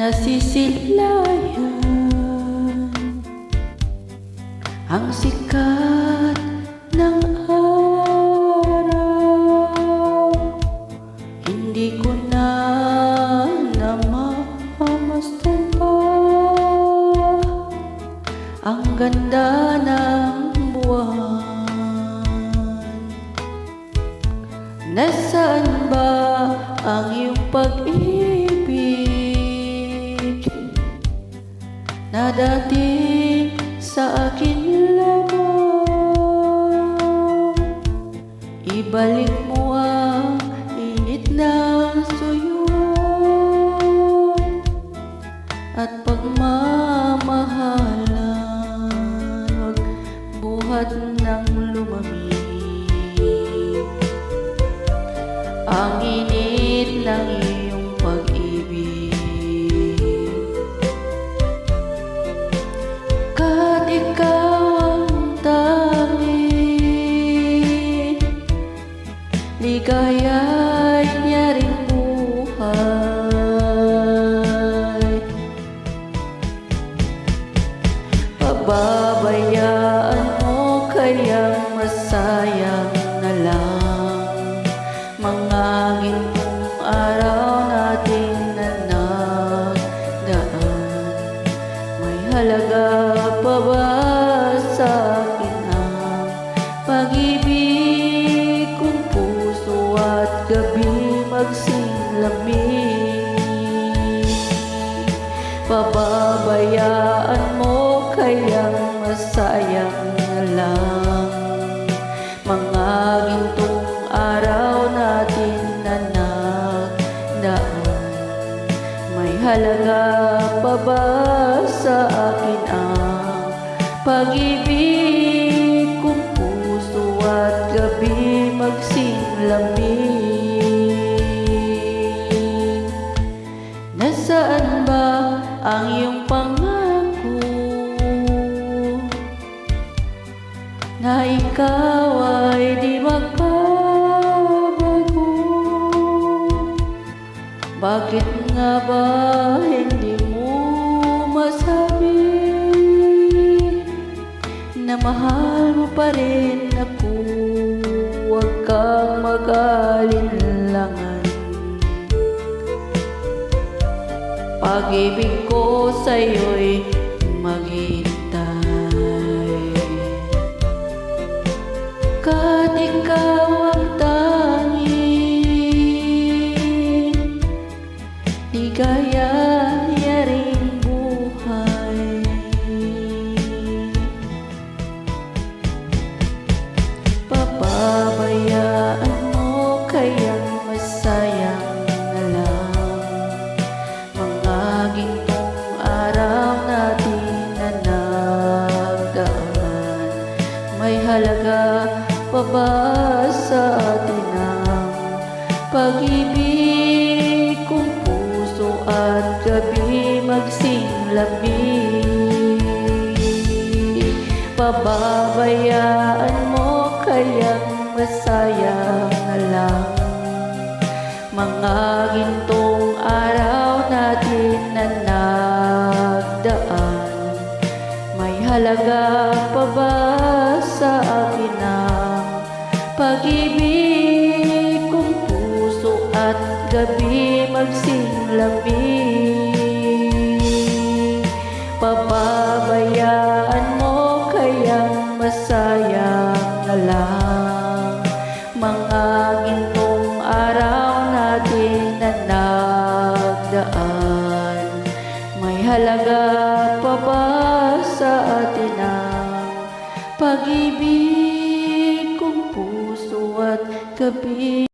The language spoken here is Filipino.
nasisilayan ang sikat ng araw. Hindi ko na namamasdan pa ang ganda ng buwan. Nasaan ba ang iyong pag-ibig na dating sa akin lamang? Ibalik mo ang init ng suyon at pagmamahalan, huwag buhat ng lumamig. Ang init ng iyong pag-ibig, kahit ikaw ang tanging ligaya'y nyaring buhay. Pababayaan mo kayang masayang na lang mga gintong araw natin na nagdaan. May halaga pa ba sa akin ang pag-ibig kung puso at gabi magsilamig? Pababayaan mo kayang masayang na lang mga gintong araw natin na nagdaan. May halaga pa ba sa akin ang pag-ibig kung puso at gabi magsilamig? Nasaan ba ang iyong pangako na ikaw ay di magbabago? Bakit nga ba hindi mo masabi na mahal mo pa rin ako? Huwag kang mag-alinlangan, pag-ibig ko sa'yo'y maghintay. Kahit ikaw ang tanging ligaya nyaring buhay. Pababayaan mo kayang masayang na lang mga gintong araw natin na nagdaan. May halaga pa ba sa atin ang pag-ibig kung puso at gabi magsilamig? Pababayaan mo kayang masayang na lang mga gintong araw natin na nagdaan. May halaga pa ba sa akin ang pag-ibig kung puso at gabi magsilamig? Pababayaan mo kayang masayang na lang mga gintong araw natin na nagdaan. May halaga pa ba sa atin ang pag-ibig kung puso at gabi